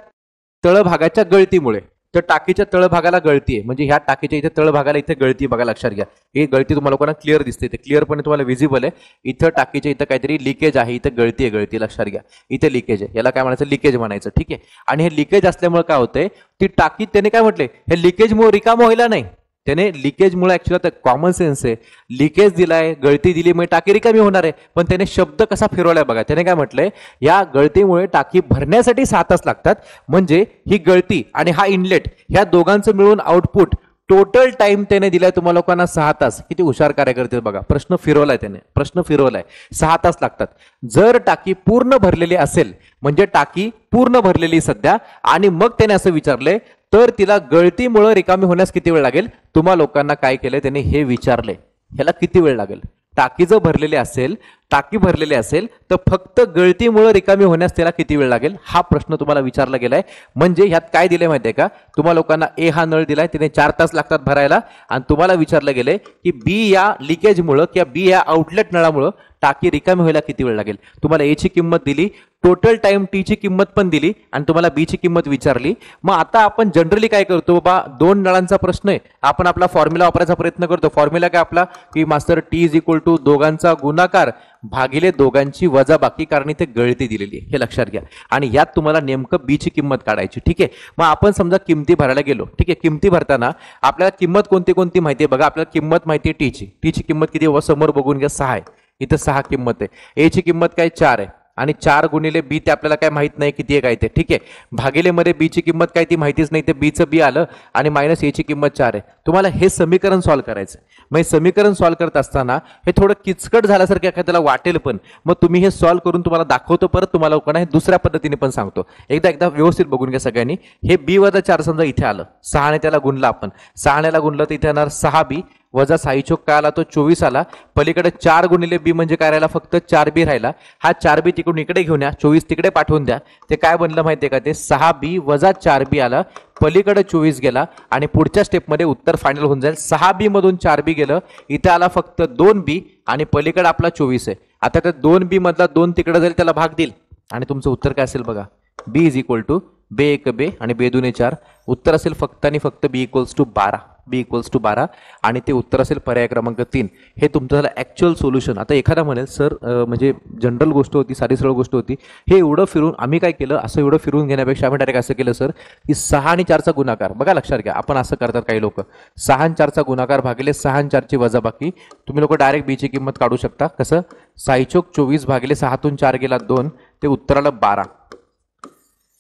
तळभागाच्या गळतीमुळे, तर टाकीच्या तळभागाला गळती आहे म्हणजे ह्या टाकीच्या इथे तळभागाला इथे गळती बघा, लक्षात घ्या. ही गळती तुम्हाला लोकांना क्लिअर दिसते, ते क्लिअरपणे तुम्हाला विजिबल आहे. इथं टाकीच्या इथं काहीतरी लिकेज आहे, इथं गळती आहे, गळती लक्षात घ्या. इथे लिकेज आहे, याला काय म्हणायचं? लिकेज म्हणायचं. ठीक आहे. आणि हे लिकेज असल्यामुळे काय होतंय, ती टाकी त्याने काय म्हटले, हे लिकेजमुळे रिकाम व्हायला नाही. त्याने लिकेजमुळे ऍक्च्युअली कॉमन सेन्स आहे, लिकेज दिलाय, गळती दिली म्हणजे टाकी रिकामी होणार आहे. पण त्याने शब्द कसा फिरवलाय बघा. त्याने काय म्हटलंय, या गळतीमुळे टाकी भरण्यासाठी 6 तास लागतात. म्हणजे ही गळती आणि हा इनलेट ह्या दोघांचं मिळून आउटपुट टोटल टाइम त्याने दिलाय तुम्हाला लोकांना 6 तास. किती हुशार कार्यकर्ते बघा. प्रश्न फिरवलाय त्याने, प्रश्न फिरवलाय. 6 तास लागतात. जर टाकी पूर्ण भरलेली असेल म्हणजे टाकी पूर्ण भरलेली सध्या, आणि मग त्याने असं विचारलंय तर तिला गळतीमुळे रिकामी होण्यास किती वेळ लागेल? तुम्हा लोकांना काय केलंय त्याने हे विचारले, ह्याला किती वेळ लागेल? टाकी जर भरलेली असेल, टाकी भरलेली असेल तर फक्त गळतीमुळे रिकामी होण्यास त्याला किती वेळ लागेल हा प्रश्न तुम्हाला विचारला गेलाय. म्हणजे ह्यात काय दिलंय माहितीये का? तुम्हा लोकांना ए हा नळ दिलाय, त्याने 4 तास लागतात भरायला, आणि तुम्हाला विचारलं गेलंय की बी या लिकेजमुळे किंवा बी या आउटलेट नळामुळे टाकी रिकामी व्हायला किती वेळ लागेल. तुम्हाला ए ची किंमत दिली, टोटल टाइम टी ची किंमत पण दिली, आणि तुम्हाला बी ची किंमत विचारली. मग आता आपण जनरली काय करतो बाबा, 2 नळांचा प्रश्न आहे, आपण आपला फॉर्म्युला वापरायचा प्रयत्न करतो. फॉर्म्युला काय आपला, की master T is equal to दोघांचा गुणाकार भागिले दोघांची वजाबाकी, कारण इथे गळती दिलेली आहे हे लक्षात घ्या. आणि यात तुम्हाला नेमकं बी ची किंमत काढायची. ठीक आहे. मग आपण समजा किमती भरायला गेलो. ठीक आहे. किमती भरताना आपल्याला किंमत कोणती कोणती माहिती आहे बघा. आपल्याला किंमत माहिती आहे टीची. टीची किंमत किती आहे समोर बघून घ्या, 6 आहे. इथं 6 किंमत आहे. ए ची किंमत काय 4 आहे, आणि 4 गुणिले बी ते आपल्याला काय माहित नाही किती आहे काय ते. ठीक आहे. भागिले मध्ये बी ची किंमत काय ती माहितीच नाही, ते बीचं बी आलं, आणि मायनस ए ची किंमत 4 आहे. तुम्हाला हे समीकरण सॉल्व्ह करायचं. मग हे समीकरण सॉल्व्ह करत असताना हे थोडं किचकट झाल्यासारखं एखाद्याला वाटेल, पण मग तुम्ही हे सॉल्व्ह करून तुम्हाला दाखवतो परत. तुम्हाला लोकांना हे दुसऱ्या पद्धतीने पण सांगतो. एकदा व्यवस्थित बघून घ्या सगळ्यांनी. हे बी वजा 4 समजा इथे आलं, 6 ने त्याला गुणलं आपण, 6 ने गुणलं तर इथे येणार 6 बी वजा 6 चोक काय आला तो 24 आला. पलीकडे 4 गुणिले बी म्हणजे काय राहिला, फक्त 4 बी राहिला. हा 4 बी तिकडून इकडे घेऊन या, 24 तिकडे पाठवून द्या. ते काय बनलं माहितीये का, ते 6 बी वजा 4 बी आलं, पलीकडे 24 गेला, आणि पुढच्या स्टेपमध्ये उत्तर फायनल होऊन जाईल. 6 बी मधून 4 बी गेलं, इथे आला फक्त 2 बी, आणि पलीकडे आपला 24 आहे. आता त्या 2 बी मधला 2 तिकडे जाईल, त्याला भाग देईल, आणि तुमचं उत्तर काय असेल बघा. बी इज इक्वल टू बे 1 बे आणि बे 2 4. उत्तर असेल फक्त आणि फक्त B equals to 12. B equals to 12, आणि ते उत्तर असेल पर्याय क्रमांक 3. हे तुमचं झालं ऍक्च्युअल सोल्युशन. आता एखादा म्हणेल सर म्हणजे जनरल गोष्ट होती, साधी सरळ गोष्ट होती, हे एवढं फिरून आम्ही काय केलं, असं एवढं फिरून घेण्यापेक्षा आम्ही डायरेक्ट असं केलं सर की 6 आणि 4चा गुणाकार बघा, लक्षात घ्या. आपण असं करतात काही लोक, 6 आणि 4चा गुणाकार भागिले 6 आणि 4ची वजाबाकी. तुम्ही लोक डायरेक्ट बी ची किंमत काढू शकता. कसं, 6 चोक 24 भागिले 6तून 4 गेला 2, ते उत्तराला 12.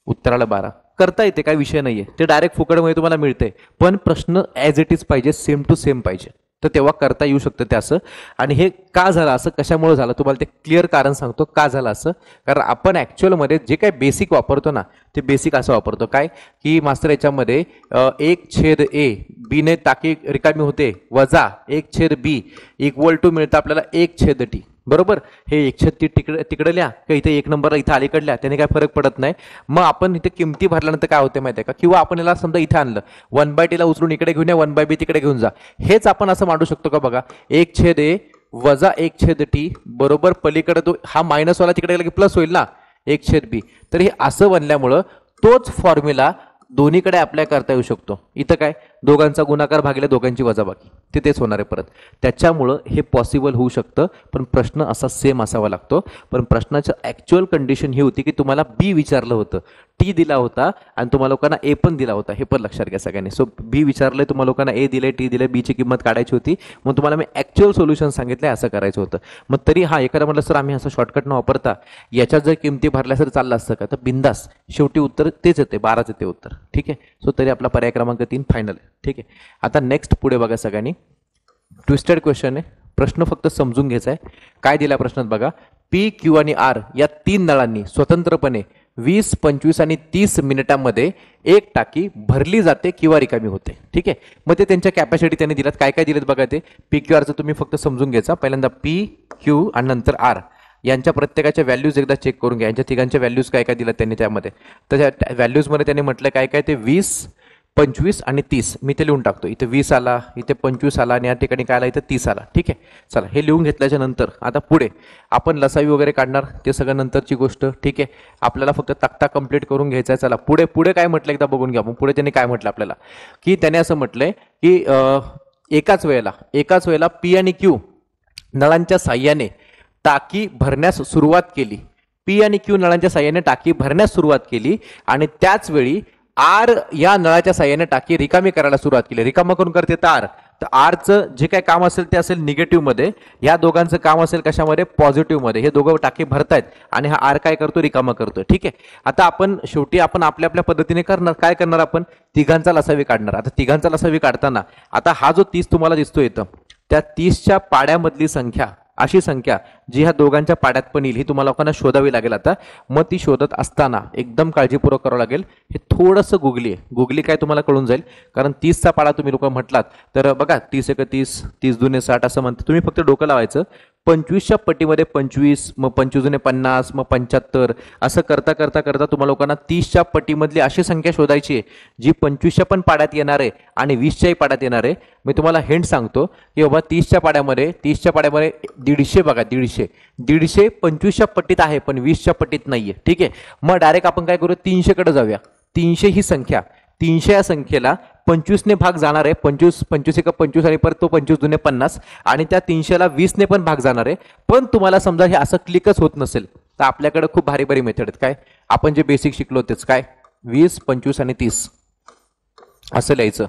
उत्तराला 12 करता येते, काही विषय नाहीये. ते डायरेक्ट फुकटमध्ये तुम्हाला मिळते, पण प्रश्न ॲज इट इज पाहिजे, सेम टू सेम पाहिजे, तर तेव्हा करता येऊ शकतं ते असं. आणि हे का झालं असं, कशामुळे झालं, तुम्हाला ते क्लिअर कारण सांगतो का झालं असं. कारण आपण ॲक्च्युअलमध्ये जे काही बेसिक वापरतो ना, ते बेसिक असं वापरतो काय, की मास्तर याच्यामध्ये 1/a बीने टाकी रिकामी होते, वजा 1/b इक्वल टू मिळतं आपल्याला 1/t. बरोबर. हे 1/t तिकडे लिहा, का इथे 1 नंबर इथे अलीकडल्या, त्याने काय फरक पडत नाही. मग आपण इथे किमती भरल्यानंतर काय होते माहिती आहे का, किंवा आपण याला समजा इथे आणलं, 1/t ला उचलून इकडे घेऊन या, 1/b तिकडे घेऊन जा. हेच आपण असं मांडू शकतो का बघा, 1/a वजा 1/t बरोबर पलीकडे तो हा मायनस वाला तिकडे गेला की प्लस होईल ना, 1/b. तर हे असं बनल्यामुळं तोच फॉर्म्युला दोन्हीकडे अप्लाय करता येऊ शकतो. इथं काय दोघांचा गुणाकार भागिले दोघांची वजाबाकी, ते तेच होणार आहे परत. त्याच्यामुळं हे पॉसिबल होऊ शकतं, पण प्रश्न असा सेम असावा लागतो. पण प्रश्नाचं ॲक्च्युअल कंडिशन ही होती की तुम्हाला बी विचारलं होतं, टी दिला होता आणि तुम्हाला लोकांना ए पण दिला होता, हे पण लक्षात घ्या सगळ्यांनी. सो बी विचारले, तुम्हाला लोकांना ए दिले, टी दिले, बीची किंमत काढायची होती, मग तुम्हाला मी ॲक्च्युअल सोल्युशन सांगितलं असं करायचं होतं. मग तरी हा एखादा म्हटलं सर आम्ही असं शॉर्टकट न वापरता याच्यात जर किमती भरल्या सर चाललं असतं का, तर बिंदास शेवटी उत्तर तेच येते, 12च येते उत्तर. ठीक आहे. सो तरी आपला पर्याय क्रमांक 3 फायनल आहे. ठीक आहे. आता नेक्स्ट पुढे बघा सगळ्यांनी, ट्विस्टेड क्वेश्चन आहे, प्रश्न फक्त समजून घ्यायचा आहे. काय दिला प्रश्नात बघा, पी, क्यू आणि आर या 3 नळांनी स्वतंत्रपणे 20, 25 आणि 30 मिनिटांमध्ये एक टाकी भरली जाते किंवा रिकामी होते. ठीक आहे. मग ते त्यांच्या कॅपॅसिटी त्यांनी दिल्यात, काय काय दिलेत बघा. ते पी क्यू आरचं तुम्ही फक्त समजून घ्यायचा. पहिल्यांदा पी क्यू आणि नंतर आर, यांच्या प्रत्येकाच्या व्हॅल्यूज एकदा चेक करून घ्या. यांच्या तिघांच्या व्हॅल्यूज काय काय दिलं त्यांनी त्यामध्ये. तर त्या व्हॅल्यूजमध्ये त्यांनी म्हटलं काय काय, ते 20, 25 आणि 30. मी ते लिहून टाकतो. इथे 20 आला, इथे 25 आला आणि या ठिकाणी काय आला, इथे 30 आला. ठीक आहे. चला हे लिहून घेतल्याच्या नंतर आता पुढे आपण लसावी वगैरे काढणार, ते सगळं नंतरची गोष्ट. ठीक आहे. आपल्याला फक्त तक्ता कंप्लीट करून घ्यायचा आहे. चला पुढे पुढे काय म्हटलं एकदा बघून घ्या. मग पुढे त्यांनी काय म्हटलं आपल्याला, की त्याने असं म्हटलंय की एकाच वेळेला पी आणि क्यू नळांच्या साह्याने टाकी भरण्यास सुरुवात केली. पी आणि क्यू नळांच्या साह्याने टाकी भरण्यास सुरुवात केली आणि त्याच वेळी आर या नळाच्या साह्याने टाकी रिकामी करायला सुरुवात केली. रिकामा करून करते तर आर, तर आरचं जे काय काम असेल ते असेल निगेटिव्ह मध्ये, या दोघांचं काम असेल कशामध्ये, पॉझिटिव्ह मध्ये. हे दोघं टाकी भरतायत आणि हा आर काय करतो, रिकामा करतोय. ठीक आहे. आता आपण शेवटी आपण आपल्या आपल्या पद्धतीने करणार. काय करणार आपण, तिघांचा लसावी काढणार. आता तिघांचा लसावी काढताना आता हा जो 30 तुम्हाला दिसतो इथं, त्या 30च्या पाड्यामधली संख्या, अशी संख्या जी ह्या दोघांच्या पाड्यात पण येईल, ही तुम्हाला लोकांना शोधावी लागेल. आता मग ती शोधत असताना एकदम काळजीपूर्वक करावं लागेल. हे थोडंसं गुगली आहे, गुगली काय तुम्हाला कळून जाईल. कारण 30चा पाडा तुम्ही लोक म्हटलात तर बघा, 30 एक 30, 30 दुने 60 असं म्हणतं. तुम्ही फक्त डोकं लावायचं. 25च्या पट्टीमध्ये 25, मग 25 दुने 50, मग 75, असं करता करता करता तुम्हाला लोकांना 30च्या पट्टीमधली अशी संख्या शोधायची आहे जी 25च्या पण पाड्यात येणार आहे आणि 20च्याही पाड्यात येणार आहे. मी तुम्हाला हिंट सांगतो की बाबा 30च्या पाड्यामध्ये 150 बघा, 150 25च्या पट्टीत आहे पण 20च्या पट्टीत नाहीये. ठीक आहे. मग डायरेक्ट आपण काय करू, 300 कडे जाऊया. 300 ही संख्या, 300 या संख्येला 25 ने भाग जाणार आहे. 25 एक 25 आणि परत तो 25 दुने 50 आणि त्या 300ला 20 ने पण भाग जाणार आहे. पण तुम्हाला समजा हे असं क्लिकच होत नसेल तर आपल्याकडे खूप भारी भारी मेथड आहेत. काय आपण जे बेसिक शिकलो तेच, काय 20, 25 आणि 30 असं लिहायचं.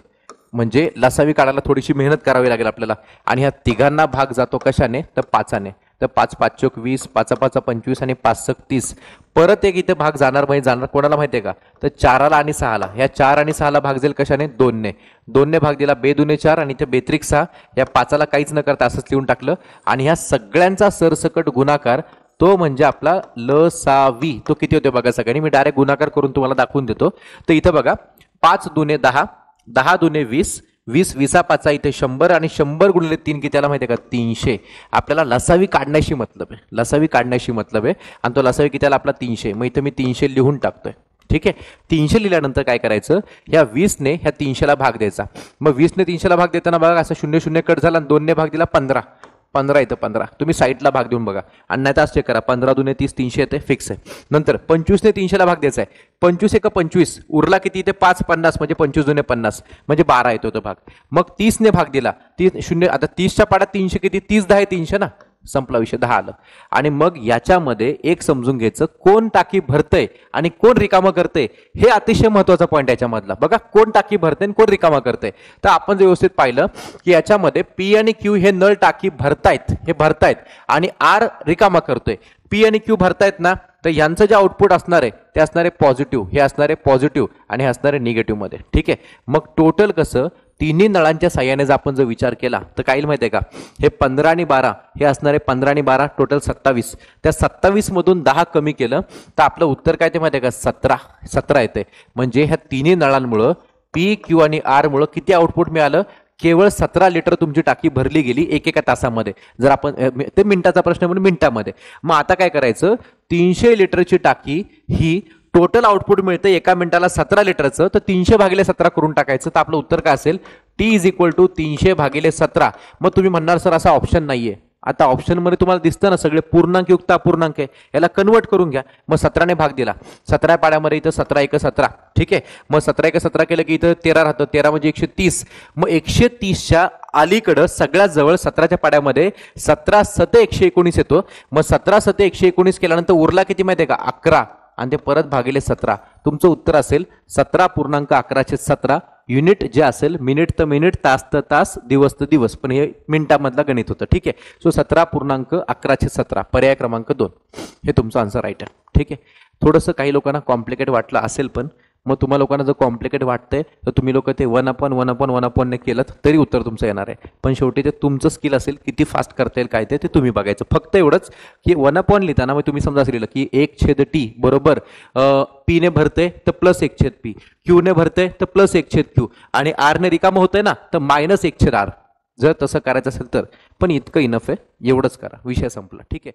म्हणजे लसावी काढायला थोडीशी मेहनत करावी लागेल आपल्याला. आणि ह्या तिघांना भाग जातो कशाने, तर 5ने. तर 5 5 चोक 20, 5 5 25 आणि 5 6 30. परत एक इथे भाग जाणार, म्हणजे जाणार कोणाला माहिती आहे का, तर 4ला आणि 6ला. ह्या 4 आणि 6ला भाग जाईल कशाने, 2ने. 2ने भाग दिला, 2 दुने 4 आणि इथे बेत्रिक 6. या 5ला काहीच न करता असंच लिहून टाकलं. आणि ह्या सगळ्यांचा सरसकट गुणाकार तो म्हणजे आपला लसावी. तो किती होते बघा सगळ्यांनी, मी डायरेक्ट गुणाकार करून तुम्हाला दाखवून देतो. तर इथं बघा, 5 दुने 10, 10 दुने 20, 20 20 5 इथे 100 आणि 100 गुणिले 3 किती त्याला माहिती आहे का, 300. आपल्याला लसावी काढण्याशी मतलब आहे, लसावी काढण्याशी मतलब आहे. आणि तो लसावी किती आला आपला 300. मग इथे मी 300 लिहून टाकतोय. ठीक आहे. 300 लिहिल्यानंतर काय करायचं, ह्या 20ने ह्या 300ला भाग द्यायचा. मग 20ने 300ला भाग देताना बघा असं 0 0 कट झाला आणि 2ने भाग दिला 15. 15 येतं 15. तुम्ही साईडला भाग देऊन बघा आणि नाही तर चेक करा. 15 दुने 30, 300 येते, फिक्स आहे. नंतर 25ने 300ला भाग द्यायचा आहे. 25 एक 25, उरला किती इथे 5 50, म्हणजे 25 दुने 50 म्हणजे 12 येतो तो भाग. मग 30ने भाग दिला, 30 0. आता 30च्या पाड्यात 300 किती, 30 10 300 ना, संपला विषय, 10 आलं. आणि मग याच्यामध्ये एक समजून घ्यायचं, कोण टाकी भरतंय आणि कोण रिकामा करतंय, हे अतिशय महत्वाचा पॉईंट याच्यामधला. बघा कोण टाकी भरतंय आणि कोण रिकामा करतंय. तर आपण जर व्यवस्थित पाहिलं की याच्यामध्ये पी आणि क्यू हे नळ टाकी भरतायत, हे भरतायत आणि आर रिकामा करतोय. पी आणि क्यू भरतायत ना, तर यांचं जे आउटपुट असणार आहे ते असणार आहे पॉझिटिव्ह, हे असणार आहे पॉझिटिव्ह आणि हे असणार आहे निगेटिव्ह मध्ये. ठीक आहे. मग टोटल कसं, तिन्ही नळांच्या साह्याने जर आपण जर विचार केला तर काय माहिती आहे का, हे 15 आणि 12 हे असणार आहे 15 आणि 12 टोटल 27. त्या 27 मधून 10 कमी केलं तर आपलं उत्तर काय ते माहिती आहे का, 17 येते. म्हणजे ह्या तिन्ही नळांमुळं पी क्यू आणि आर मुळे किती आउटपुट मिळालं, केवळ 17 लिटर तुमची टाकी भरली गेली एकेका तासामध्ये. जर आपण ते मिनिटाचा प्रश्न म्हणून मिनिटामध्ये. मग आता काय करायचं, 300 लिटरची टाकी ही टोटल आउटपुट मिळतं एका मिनिटाला 17 लिटरचं, तर 300 भागिले 17 करून टाकायचं. तर आपलं उत्तर काय असेल, टी इज इक्वल टू 300 भागिले 17. मग तुम्ही म्हणणार सर असा ऑप्शन नाहीये, आता ऑप्शनमध्ये तुम्हाला दिसतं ना सगळे पूर्णांक युक्त अपूर्णांक आहे, याला कन्वर्ट करून घ्या. मग 17ने भाग दिला, 17 पाड्यामध्ये इथं 17 एक 17, ठीक आहे. मग 17 एक 17 केलं की इथं 13 राहतं, 13 म्हणजे 130. मग 130च्या अलीकडं सगळ्यात जवळ 17च्या पाड्यामध्ये 17 सते 119 येतो. मग 17 सते 119 केल्यानंतर उरला किती माहिती आहे का, 11, आणि ते परत भागिले 17. तुमचं उत्तर असेल 17.1117. युनिट जे असेल मिनिट तर मिनिट, तास तर तास, दिवस तर दिवस, पण हे मिनिटामधलं गणित होतं, ठीक आहे. सो 17.1117 पर्याय क्रमांक 2 हे तुमचं आन्सर राईट आहे, ठीक आहे. थोडंसं काही लोकांना कॉम्प्लिकेट वाटलं असेल, पण मग तुम्हाला लोकांना जर कॉम्प्लिकेट वाटतंय तर तुम्ही लोक ते 1/1/1/1 ने केलं तरी उत्तर तुमचं येणार आहे. पण शेवटी ते तुमचं स्किल असेल, किती फास्ट करता येईल काय ते तुम्ही बघायचं. फक्त एवढंच की 1/1 लिहिताना मग तुम्ही समजा असं लिहिलं की 1/t बरोबर पी ने भरते तर +1/p, क्यू ने भरते तर +1/q, आणि आर ने रिकामं होतंय ना तर -1/r. जर तसं करायचं असेल तर, पण इतकं इनफ आहे, एवढंच करा, विषय संपला, ठीक आहे.